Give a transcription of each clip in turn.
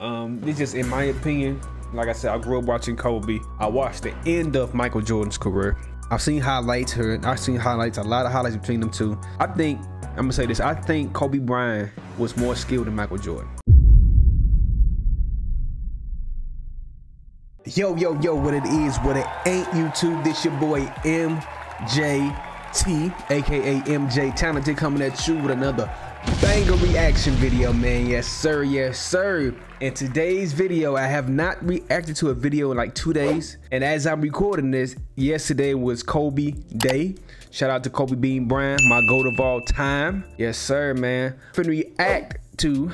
This just in my opinion. Like I said, I grew up watching Kobe. I watched the end of Michael Jordan's career. I've seen highlights here. I've seen highlights, a lot of highlights between them two. I'm gonna say this, I think Kobe Bryant was more skilled than Michael Jordan. Yo, what it is, what it ain't, YouTube. This your boy MJT, aka MJ Talented, coming at you with another banger reaction video, man. Yes sir, yes sir. In today's video, I have not reacted to a video in like 2 days, and as I'm recording this, yesterday was Kobe Day. Shout out to Kobe Bean Bryant, my GOAT of all time. Yes sir, man. Finna react to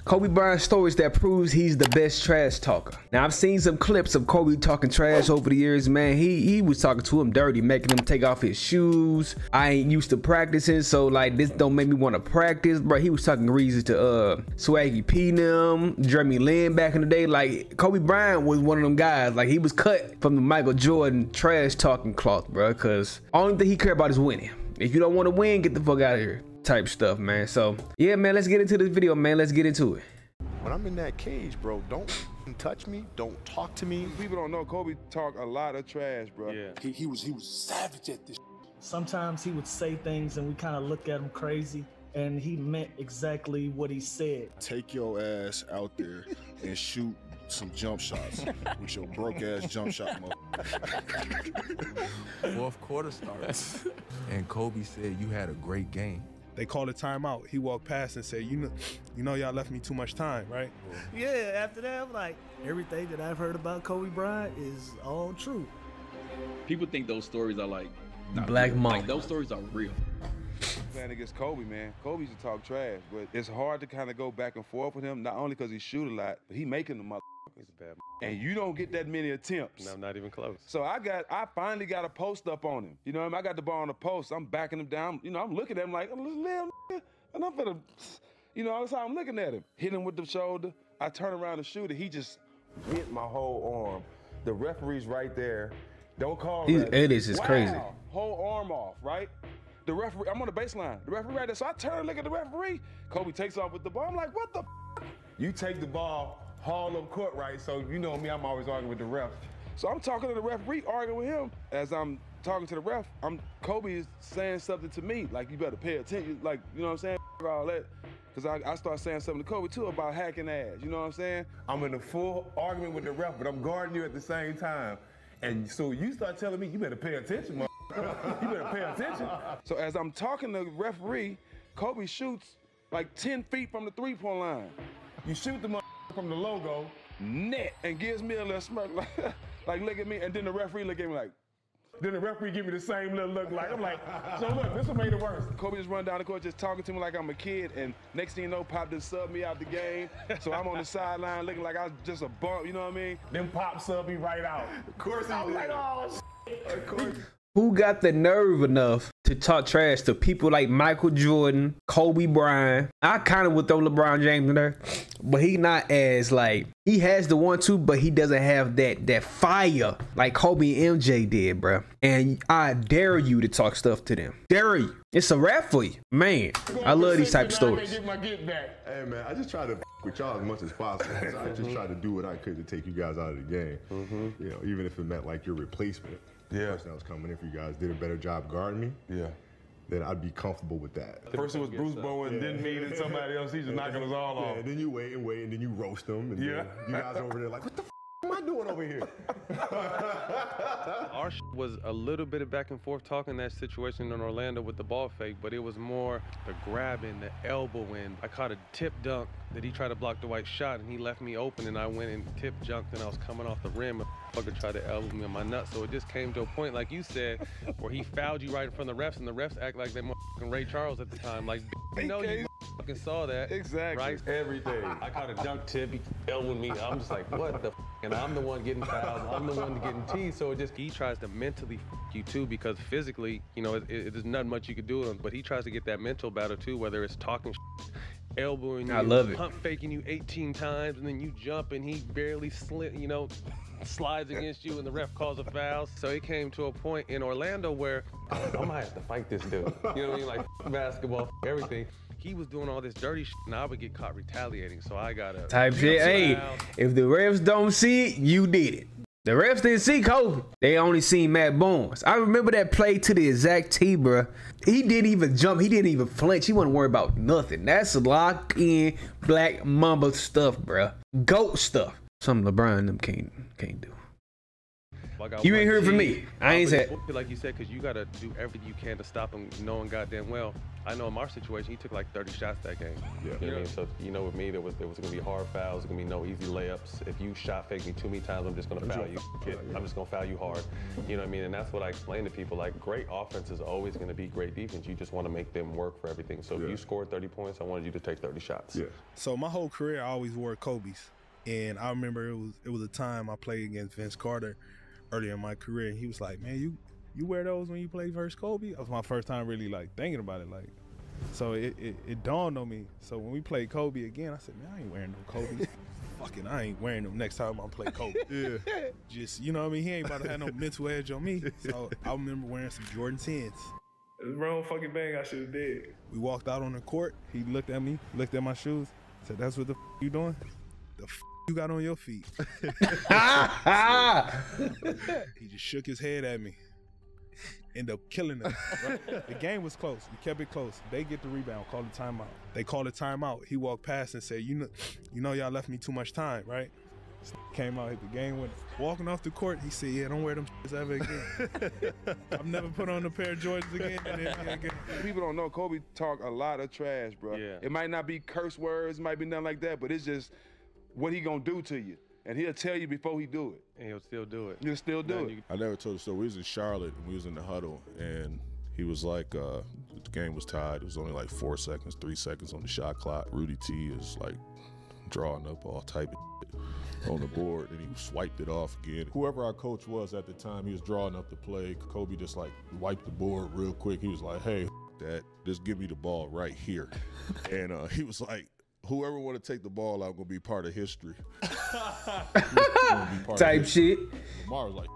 Kobe Bryant stories that proves he's the best trash talker. Now I've seen some clips of Kobe talking trash over the years, man. He was talking to him dirty, making him take off his shoes. I ain't used to practicing, so like this don't make me want to practice, bro. He was talking reasons to Swaggy P them, Jeremy Lin back in the day. Like Kobe Bryant was one of them guys. Like he was cut from the Michael Jordan trash talking cloth, bro. Cause only thing he cared about is winning. If you don't want to win, get the fuck out of here. Type stuff, man. So yeah, man, let's get into this video, man. Let's get into it. When I'm in that cage, bro, don't touch me, don't talk to me. People don't know Kobe talk a lot of trash, bro. Yeah. He was savage at this. Sometimes he would say things and we kind of look at him crazy, and he meant exactly what he said. Take your ass out there and shoot some jump shots with your broke ass jump shot, motherfucker. Fourth quarter starts, and Kobe said you had a great game. They called a timeout. He walked past and said, you know y'all left me too much time, right? Yeah, after that, I'm like, everything that I've heard about Kobe Bryant is all true. People think those stories are like Black Mamba. Like those stories are real. Playing against Kobe, man. Kobe used to talk trash, but it's hard to kind of go back and forth with him, not only because he shoot a lot, but he making the motherfucker. He's a bad and you don't get that many attempts. No, not even close. So I finally got a post up on him. You know what I mean? I got the ball on the post. I'm backing him down. You know, I'm looking at him like, little and I'm finna, you know, that's how I'm looking at him. Hit him with the shoulder. I turn around to shoot it. He just hit my whole arm. The referee's right there. Don't call These that. edits is crazy. Whole arm off, right? The referee, I'm on the baseline. The referee right there. So I turn and look at the referee. Kobe takes off with the ball. I'm like, what the f? You take the ball, haul up court, right? So you know me, I'm always arguing with the ref. So I'm talking to the referee, arguing with him. As I'm talking to the ref, Kobe is saying something to me, like you better pay attention, like, you know what I'm saying? All that. Because I start saying something to Kobe too about hacking ass, you know what I'm saying? I'm in a full argument with the ref, but I'm guarding you at the same time. And so you start telling me, you better pay attention, man. You better pay attention. So as I'm talking to the referee, Kobe shoots like 10 feet from the three-point line. You shoot the from the logo, net, and gives me a little smirk, like look at me, and then the referee look at me like, then the referee give me the same little look like, I'm like, so look, this one made it worse. Kobe just run down the court just talking to me like I'm a kid, and next thing you know, Pop just subbed me out the game, so I'm on the sideline looking like I was just a bump, you know what I mean? Then Pop subbed me right out. Of course he did. Like, oh, shit. Of course. Who got the nerve enough to talk trash to people like Michael Jordan, Kobe Bryant? I kind of would throw LeBron James in there, but he not as like, he has the 1-2, but he doesn't have that fire like Kobe and MJ did, bro. And I dare you to talk stuff to them. Dare you. It's a rap for you. Man, I love these type of stories. Hey man, I just try to with y'all as much as possible. I just try to do what I could to take you guys out of the game. You know, even if it meant like your replacement. The person that was coming in for you guys did a better job guarding me. Yeah. Then I'd be comfortable with that. The person was Bruce Bowen, didn't mean it somebody else. He's just knocking us all off. And then you wait, and then you roast them. And you guys over there like, what the f am I doing over here? Our was a little bit of back and forth talking that situation in Orlando with the ball fake, but it was more the grabbing, the elbowing. I caught a tip dunk that he tried to block the white shot, and he left me open, and I went and tip junked, and I was coming off the rim. Fucker tried to elbow me on my nuts, so it just came to a point, like you said, where he fouled you right in front of the refs, and the refs act like they motherfucking Ray Charles at the time. Like, you know, you fucking saw that. Exactly. Right? Everything. I caught a dunk tip, he elbowed me. I'm just like, what the f? And I'm the one getting fouled. I'm the one getting teased. So it just, he tries to mentally f you too, because physically, you know, there's not much you could do with him, but he tries to get that mental battle too, whether it's talking elbowing you, I love it. Pump faking you 18 times, and then you jump and he barely slides against you and the ref calls a foul. So it came to a point in Orlando where I might have to fight this dude. You know what I mean? Like basketball, everything. he was doing all this dirty shit, and I would get caught retaliating. So I gotta type shit. Hey, if the refs don't see it, you did it. The refs didn't see Kobe. They only seen Matt Barnes. I remember that play to the exact T, bro. He didn't even jump. He didn't even flinch. He wasn't worried about nothing. That's lock-in Black Mamba stuff, bro. GOAT stuff. Something LeBron and them can't do. You ain't heard from me. I ain't said. Like you said, because you got to do everything you can to stop him, knowing goddamn well. I know in my situation, he took like 30 shots that game. Yeah. You know what I mean? So, you know, with me, there was going to be hard fouls. There was going to be no easy layups. If you shot fake me too many times, I'm just going to foul you. I'm just going to foul you hard. You know what I mean? And that's what I explain to people. Like, great offense is always going to be great defense. You just want to make them work for everything. So if you scored 30 points, I wanted you to take 30 shots. Yeah. So my whole career, I always wore Kobe's. And I remember it was a time I played against Vince Carter earlier in my career, and he was like, man, you wear those when you play versus Kobe? That was my first time really like thinking about it. Like, so it dawned on me. So when we played Kobe again, I said, man, I ain't wearing no Kobe. Fucking, I ain't wearing them next time I play Kobe. Yeah. Just, you know what I mean? He ain't about to have no mental edge on me. So I remember wearing some Jordan 10s. It was the wrong fucking thing I should have did. We walked out on the court. He looked at me, looked at my shoes, said, that's what the you doing? The you got on your feet. He just shook his head at me. Ended up killing us. Right? The game was close. We kept it close. They get the rebound, called a timeout. They called a timeout. He walked past and said, you know y'all left me too much time, right? Came out, hit the game winner. Walking off the court, he said, yeah, don't wear them ever again. I've never put on a pair of Jordans again. People don't know Kobe talk a lot of trash, bro. Yeah. It might not be curse words, it might be nothing like that, but it's just what he gonna do to you. And he'll tell you before he do it. And he'll still do it. He'll still do it. I never told the story. We was in Charlotte, and we was in the huddle, and he was like, the game was tied. It was only like 4 seconds, 3 seconds on the shot clock. Rudy T is like drawing up all type of shit on the board, and he swiped it off again. Whoever our coach was at the time, he was drawing up the play. Kobe just like wiped the board real quick. He was like, hey, that, just give me the ball right here. And he was like, whoever want to take the ball out gonna be part of history. Type shit. Lamar was like,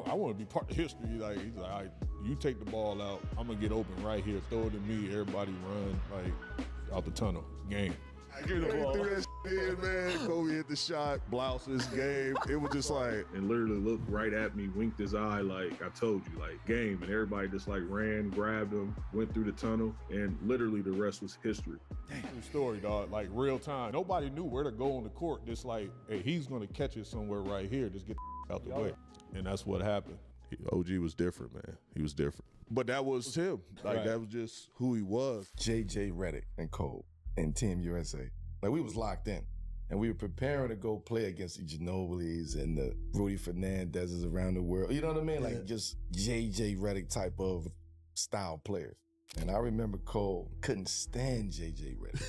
I want to be part of history. Like, he's like, all right, you take the ball out. I'm gonna get open right here. Throw it to me. Everybody run like out the tunnel. Game. I get the ball. Threw that shit in, man. Kobe hit the shot. Blouses game. It was just like, and literally looked right at me, winked his eye like I told you, like game. And everybody just like ran, grabbed him, went through the tunnel, and literally the rest was history. True story, dog. Like real time. Nobody knew where to go on the court. Just like, hey, he's gonna catch it somewhere right here. Just get the out the way. And that's what happened. OG was different, man. He was different. But that was him. Like that was just who he was. JJ Redick and Cole and Team USA. Like we was locked in. And we were preparing to go play against the Ginobili's and the Rudy Fernandez's around the world. You know what I mean? Like just JJ Redick type of style players. And I remember Cole couldn't stand JJ Redick.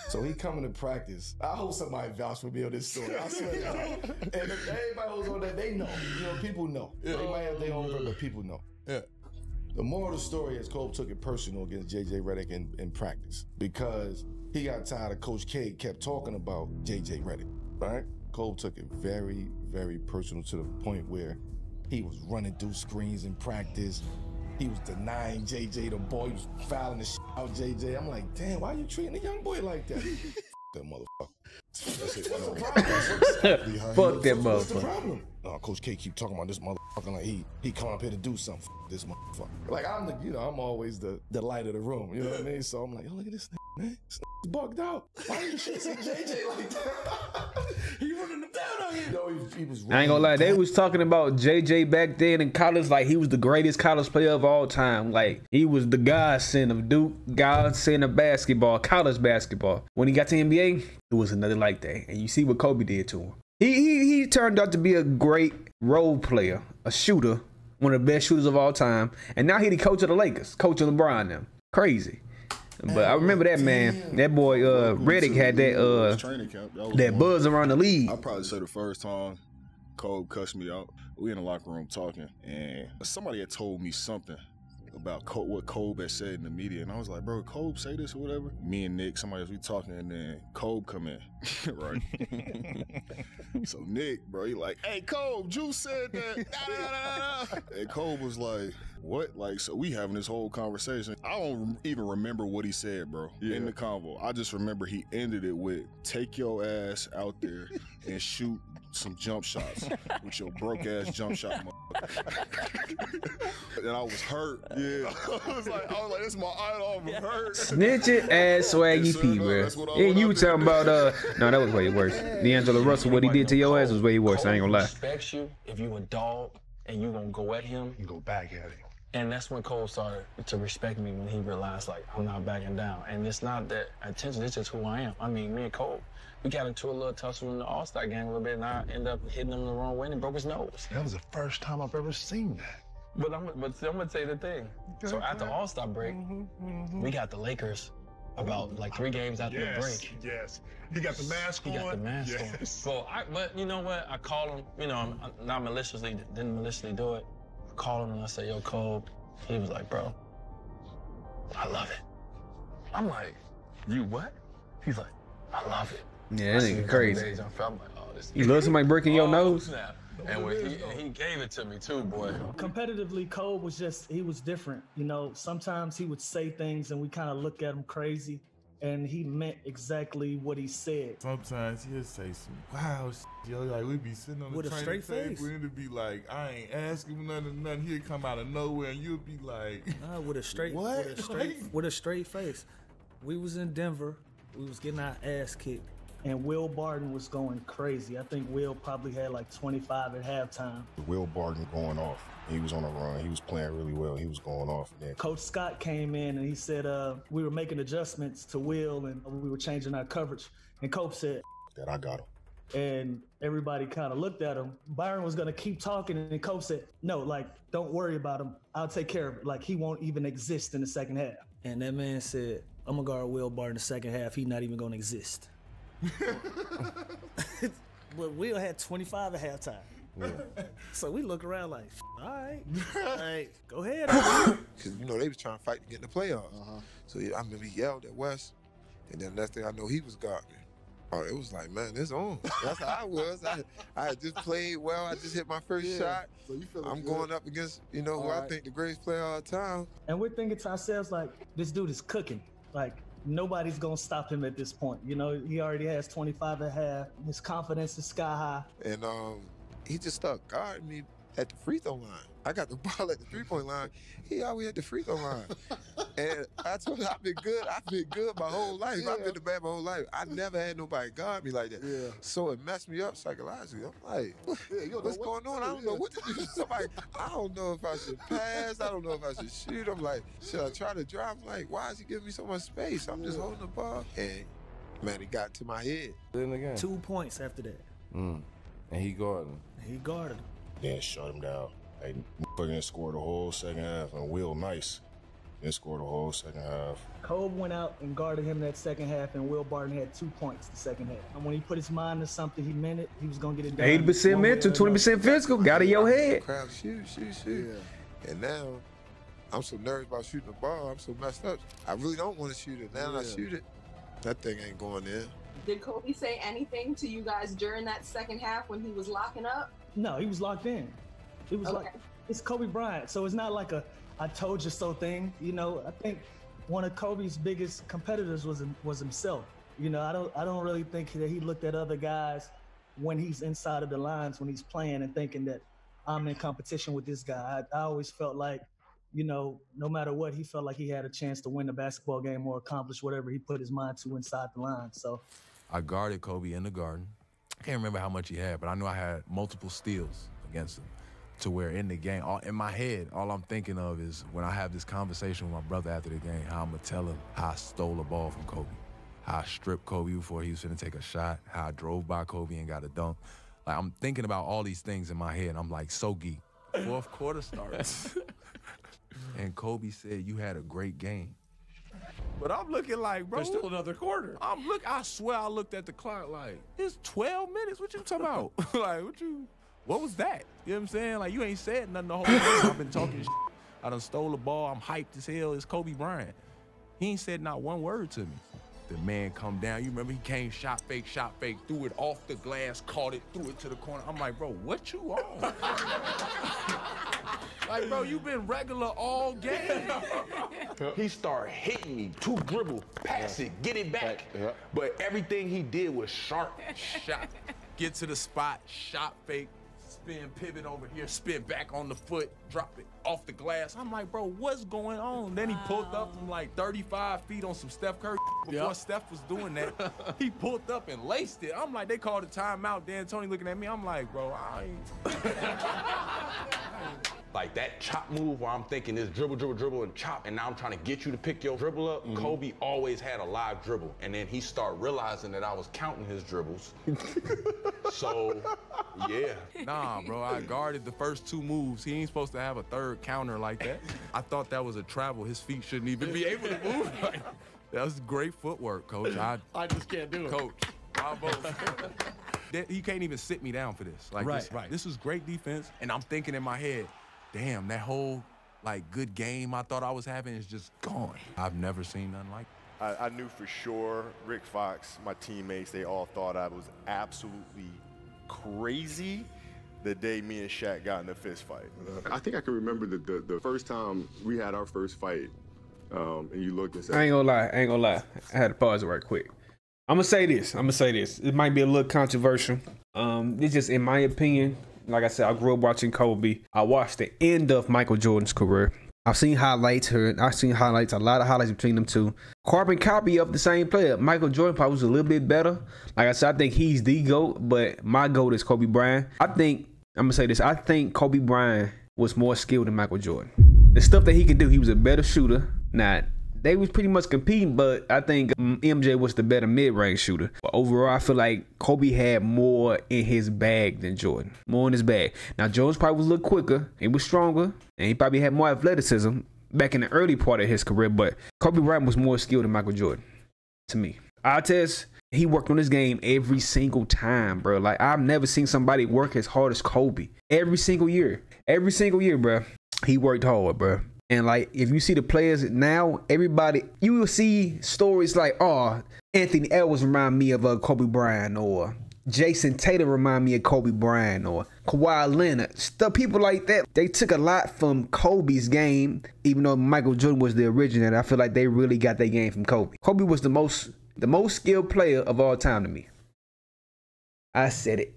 So he coming to practice. I hope somebody vouch for me on this story. I swear to God. And if everybody who's on that, they know. You know, people know. Yeah. They might have their own, but people know. Yeah. The moral of the story is Cole took it personal against JJ Redick in practice because he got tired of Coach K kept talking about JJ Redick, right? Cole took it very, very personal to the point where he was running through screens in practice. He was denying JJ the ball. He was fouling the shit out JJ. I'm like, damn, why are you treating a young boy like that? That motherfucker. Fuck that motherfucker. What's the problem? Coach K keep talking about this motherfucker like he come up here to do something. This motherfucker. Like I'm the, I'm always the light of the room. You know what I mean? So I'm like, oh look at this man. This bugged out. Why you chasing JJ like that? He running him down out here. No, he was. I ain't gonna lie. They was talking about JJ back then in college like he was the greatest college player of all time. Like he was the godsend of Duke, godsend of basketball, college basketball. When he got to NBA, it was another like that. And you see what Kobe did to him. He turned out to be a great role player, a shooter, one of the best shooters of all time. And now he the coach of the Lakers, coach of LeBron and them. Crazy. But I remember that man, that boy Redick had that training camp. that buzz around the league. I'll probably say the first time Kobe cussed me out. We in the locker room talking, and somebody had told me something about what Kobe had said in the media, and I was like, bro, Kobe say this or whatever? Me and Nick, somebody else, we talking, and then Kobe come in, right? So Nick, bro, he like, hey, Kobe, Juice said that, and Kobe was like, what? Like, so we having this whole conversation. I don't even remember what he said, bro, in the convo. I just remember he ended it with, take your ass out there and shoot some jump shots with your broke ass jump shot, motherfucker. And I was hurt. Yeah. I was like, that's my idol. I'm hurt. Snitching ass Swaggy P, bro. And you talking about, no, that was way worse. D'Angelo Russell, what he did to your ass was way worse. I ain't gonna lie. Respects you if you a dog and you gonna go at him. You go back at him. And that's when Cole started to respect me, when he realized, like, I'm not backing down. And it's not that attention, it's just who I am. I mean, me and Cole, we got into a little tussle in the All-Star game a little bit, and I ended up hitting him the wrong way and he broke his nose. That was the first time I've ever seen that. But I'm gonna tell you the thing. So after All-Star break, we got the Lakers about like 3 games after the break. Yes, he got the mask on. He got the mask on. So but you know what? I called him, you know, I'm not maliciously, didn't maliciously do it. I called him and I said, yo, Cole. He was like, bro, I love it. I'm like, you what? He's like, I love it. Yeah, that nigga crazy. I'm like, oh, this You love somebody breaking your nose? Snap. And when he gave it to me too, boy. Competitively, Cole was he was different. You know, sometimes he would say things and we kind of look at him crazy, and he meant exactly what he said. Sometimes he'll say some wild shit, yo, like we be sitting on the with a straight face. And it'll be like, I ain't asking him nothing. He'll come out of nowhere and you'll be like, with a straight, what? With a straight face. We was in Denver. We was getting our ass kicked. And Will Barton was going crazy. I think Will probably had like 25 at halftime. Will Barton going off. He was on a run. He was playing really well. He was going off. And then Coach Scott came in and he said we were making adjustments to Will and we were changing our coverage. And Coach said, that I got him. And everybody kind of looked at him. Byron was going to keep talking and Coach said, no, like, don't worry about him. I'll take care of it. Like, he won't even exist in the second half. And that man said, I'm going to guard Will Barton in the second half. He's not even going to exist. But Will had 25 at halftime. Yeah. So we look around like, all right, go ahead. Because, you know, they was trying to fight to get in the playoffs. So I remember he yelled at West, and then next thing I know, he was guarding. Oh, it was like, man, it's on. That's how I was. I had just played well. I just hit my first shot. So you I'm good. Going up against, you know, who I think the greatest player of all time. And we're thinking to ourselves, like, this dude is cooking. Like, nobody's gonna stop him at this point. You know, he already has 25 and a half. His confidence is sky high. And he just started guarding me at the free throw line. I got the ball at the 3-point line. He always at the free throw line. And I told him, I've been good my whole life. I've been the man my whole life. I never had nobody guard me like that. Yeah. So it messed me up psychologically. I'm like, what's going on? I don't know what to do. Somebody, I don't know if I should pass. I don't know if I should shoot. I'm like, should I try to drive? I'm like, why is he giving me so much space? I'm just holding the ball. And man, it got to my head. Then again. 2 points after that. And he guarded him. He guarded him. Then shut him down. Hey, fucking scored the whole second half, and Will nice. Then scored the whole second half. Cole went out and guarded him that second half, and Will Barton had 2 points the second half. And when he put his mind to something, he meant it. He was gonna get it done. 80% mental, 20% physical. Got in your head. Crowd, shoot. Yeah. And now I'm so nervous about shooting the ball. I'm so messed up. I really don't want to shoot it. Now I shoot it. That thing ain't going in. Did Kobe say anything to you guys during that second half when he was locking up? No, he was locked in. It was like, it's Kobe Bryant, so it's not like a I told you so thing. You know, I think one of Kobe's biggest competitors was himself. You know, I don't really think that he looked at other guys when he's inside of the lines, when he's playing and thinking that I'm in competition with this guy. I always felt like, you know, no matter what, he felt like he had a chance to win the basketball game or accomplish whatever he put his mind to inside the line. So I guarded Kobe in the Garden. I can't remember how much he had, but I knew I had multiple steals against him. To where in the game, in my head, all I'm thinking of is when I have this conversation with my brother after the game, how I'm gonna tell him how I stole a ball from Kobe, how I stripped Kobe before he was finna take a shot, how I drove by Kobe and got a dunk. Like, I'm thinking about all these things in my head, and I'm like so geeked. Fourth quarter starts, and Kobe said, you had a great game. But I'm looking like, bro. There's still another quarter. I swear I looked at the clock like, it's 12 minutes, what you talking about? Like, what was that? You know what I'm saying? Like, you ain't said nothing the whole time. I've been talking shit. I done stole the ball. I'm hyped as hell. It's Kobe Bryant. He ain't said not one word to me. The man come down. You remember he came, shot fake, threw it off the glass, caught it, threw it to the corner. I'm like, bro, what you on? Like, bro, you been regular all game. He started hitting me, 2 dribble, pass it, get it back. But everything he did was sharp. Shot, get to the spot, shot fake, spin, pivot over here, spin back on the foot, drop it off the glass. I'm like, bro, what's going on? Then he pulled up from like 35 feet on some Steph Curry. Before Steph was doing that, he pulled up and laced it. I'm like, they called a timeout. Dan Tony looking at me. I'm like, bro, I ain't. Like that chop move where I'm thinking this dribble, and chop, and now I'm trying to get you to pick your dribble up. Kobe always had a live dribble, and then he started realizing that I was counting his dribbles. So, yeah. Nah, bro, I guarded the first 2 moves. He ain't supposed to have a third counter like that. I thought that was a travel. His feet shouldn't even be able to move. Like, that was great footwork, Coach. I just can't do it. Coach, bravo. He can't even sit me down for this. Like, this was great defense, and I'm thinking in my head, damn, that whole like good game I thought I was having is just gone. I've never seen nothing like it. I knew for sure Rick Fox, my teammates, they all thought I was absolutely crazy the day me and Shaq got in a fist fight. I think I can remember the first time we had our first fight, and you looked and said, I ain't gonna lie. I had to pause it right quick. I'm gonna say this. It might be a little controversial. It's just in my opinion. Like I said, I grew up watching Kobe. I watched the end of Michael Jordan's career. I've seen highlights, a lot of highlights between them two. Carbon copy of the same player. Michael Jordan probably was a little bit better. Like I said, I think he's the GOAT, but my GOAT is Kobe Bryant. I'm gonna say this. I think Kobe Bryant was more skilled than Michael Jordan. The stuff that he could do, he was a better shooter. They was pretty much competing, but I think MJ was the better mid-range shooter. But overall, I feel like Kobe had more in his bag than Jordan. More in his bag. Now, Jordan probably was a little quicker. He was stronger. And he probably had more athleticism back in the early part of his career. But Kobe Bryant was more skilled than Michael Jordan, to me. Artest, he worked on his game every single time, bro. Like, I've never seen somebody work as hard as Kobe. Every single year. Every single year, bro. He worked hard, bro. And like, if you see the players now, everybody, you will see stories like, oh, Anthony Edwards remind me of Kobe Bryant, or Jason Tatum remind me of Kobe Bryant, or Kawhi Leonard. Stuff, people like that. They took a lot from Kobe's game, even though Michael Jordan was the originator. I feel like they really got their game from Kobe. Kobe was the most skilled player of all time to me. I said it.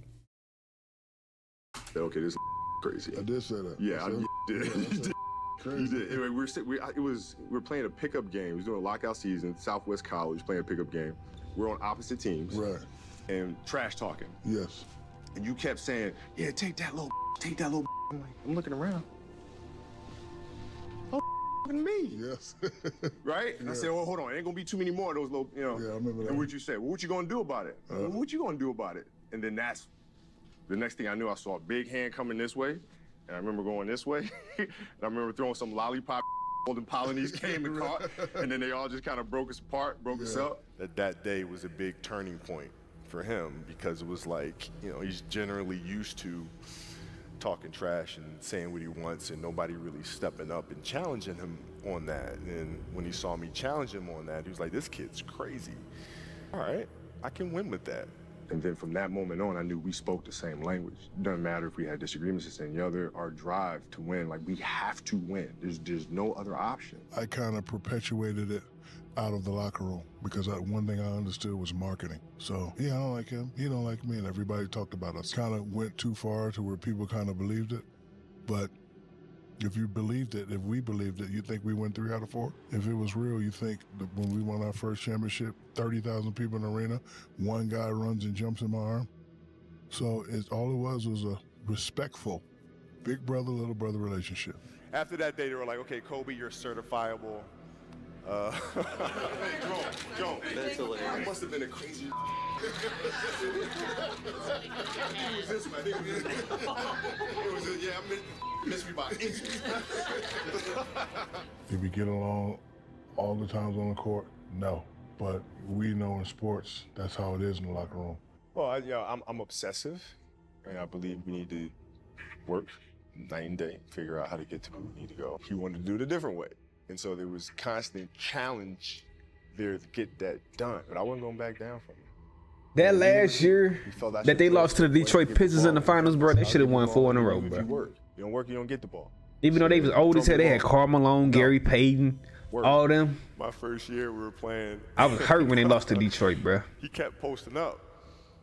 Okay, this is crazy. I did say that. Yeah, I did. Crazy. Anyway, we're playing a pickup game. We was doing a lockout season, Southwest College, playing a pickup game. We're on opposite teams. Right. And trash talking. Yes. And you kept saying, yeah, take that little. I'm looking around. Oh, me. Yes. Right? And I said, oh, hold on. Ain't gonna be too many more of those little, Yeah, I remember that. And what'd you say? Well, what you gonna do about it? What you gonna do about it? And then that's the next thing I knew. I saw a big hand coming this way. And I remember going this way, and I remember throwing some lollipop. Golden Polynese came and caught, and then they all just kind of broke us apart, broke us up. That day was a big turning point for him, because it was like, you know, he's generally used to talking trash and saying what he wants, and nobody really stepping up and challenging him on that. And when he saw me challenge him on that, he was like, this kid's crazy. All right, I can win with that. And then from that moment on, I knew we spoke the same language. It doesn't matter if we had disagreements this and the other, our drive to win, like, we have to win. There's no other option. I kind of perpetuated it out of the locker room, because one thing I understood was marketing. So, yeah, I don't like him, he don't like me, and everybody talked about us. Kind of went too far to where people kind of believed it. But if you believed it, if we believed it, you think we went 3 out of 4? If it was real, you think that when we won our first championship, 30,000 people in the arena, one guy runs and jumps in my arm? So all it was a respectful big brother, little brother relationship. After that day, they were like, okay, Kobe, you're certifiable. Joe, that's hilarious. That must have been a crazy. It was this one. It was yeah, I missed me by inches. Did we get along all the times on the court? No, but we know in sports that's how it is in the locker room. Well, I'm obsessive, and I believe we need to work night and day, figure out how to get to where we need to go. He wanted to do it a different way. And so there was constant challenge there to get that done. But I wasn't going back down from it. That last year that they lost to the Detroit Pistons in the finals, bro, they should have won 4 in a row, bro. You don't work, you don't get the ball. Even though they was old as hell, they had Karl Malone, Gary Payton, all them. My first year we were playing. I was hurt when they lost to Detroit, bro. He kept posting up,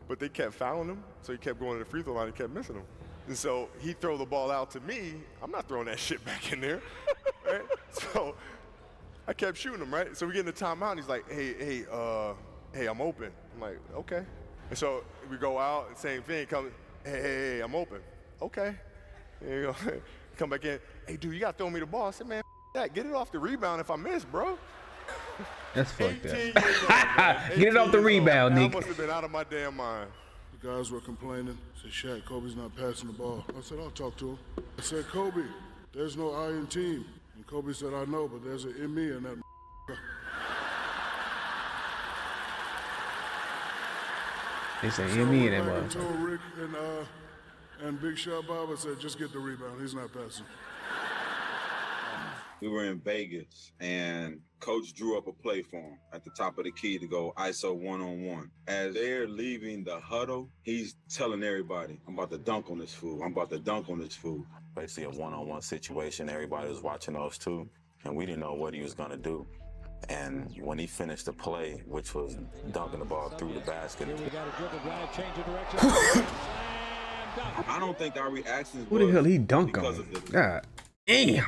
but they kept fouling him, so he kept going to the free throw line and kept missing them. And so he throw the ball out to me. I'm not throwing that shit back in there, right? So I kept shooting him, right? So we get in the timeout, and he's like, hey, I'm open. I'm like, okay. And so we go out, and same thing. Come, hey, I'm open. Okay. There you go. Come back in. Hey, dude, you got to throw me the ball. I said, man, that. Get it off the rebound if I miss, bro. That's fucked up. Get it off the rebound, nigga. I must have been out of my damn mind. The guys were complaining. Said, Shaq, Kobe's not passing the ball. I said, I'll talk to him. I said, Kobe, there's no I in team. And Kobe said, I know, but there's an in me in that. They say in me in that motherfucker. I told Rick and Big Shot Bob, I said, just get the rebound. He's not passing. We were in Vegas, and Coach drew up a play for him at the top of the key to go ISO one-on-one. As they're leaving the huddle, he's telling everybody, I'm about to dunk on this fool. I'm about to dunk on this fool. Basically a one-on-one situation. Everybody was watching those two, and we didn't know what he was going to do. And when he finished the play, which was dunking the ball through the basket. I don't think our reactions Who the hell he dunk on? God damn.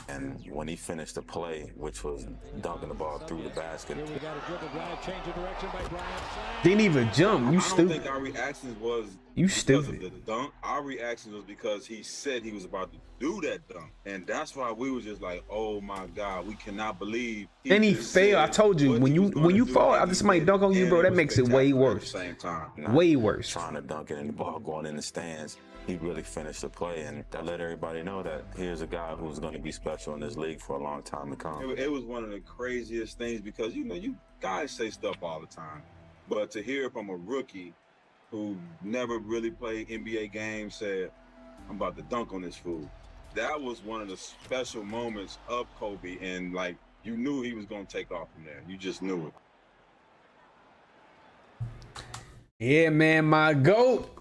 And when he finished the play, which was dunking the ball through the basket. Didn't even jump. You stupid. I don't think our reactions was you because stupid. Of the dunk. Our reaction was because he said he was about to do that dunk. And that's why we was just like, oh my God, we cannot believe and he failed. I told you, when you fall after somebody dunk on you, bro, that makes it way worse. At the same time. Way worse. Trying to dunk it and the ball going in the stands. He really finished the play, and that let everybody know that here's a guy who's going to be special in this league for a long time to come. It was one of the craziest things because, you know, you guys say stuff all the time, but to hear from a rookie who never really played NBA games said, I'm about to dunk on this fool. That was one of the special moments of Kobe, and, like, you knew he was going to take off from there. You just knew it. Yeah, man, my GOAT.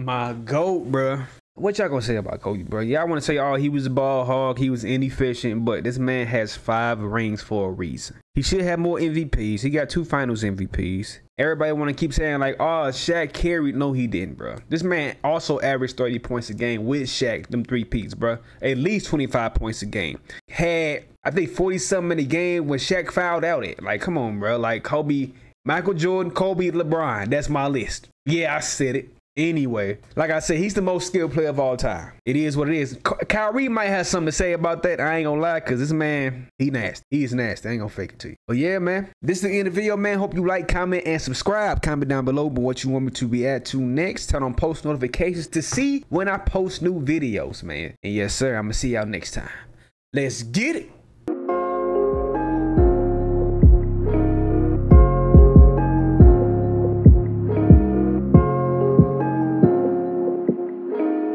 My GOAT, bro. What y'all gonna say about Kobe, bro? Y'all want to say, oh, he was a ball hog, he was inefficient, but this man has 5 rings for a reason. He should have more MVPs. He got 2 finals MVPs. Everybody want to keep saying like, oh, Shaq carried. No, he didn't, bro. This man also averaged 30 points a game with Shaq, them 3-peats, bro. At least 25 points a game. Had, I think, 40-something in the game when Shaq fouled out it. Like, come on, bro. Like, Kobe, Michael Jordan, Kobe, LeBron. That's my list. Yeah, I said it. Anyway, like I said, he's the most skilled player of all time. It is what it is. Kyrie might have something to say about that. I ain't gonna lie, because this man, he nasty. He is nasty. I ain't gonna fake it to you. But yeah, man, this is the end of the video, man. Hope you like, comment, and subscribe. Comment down below but what you want me to react to next. Turn on post notifications to see when I post new videos, man. And yes, sir, I'm gonna see y'all next time. Let's get it.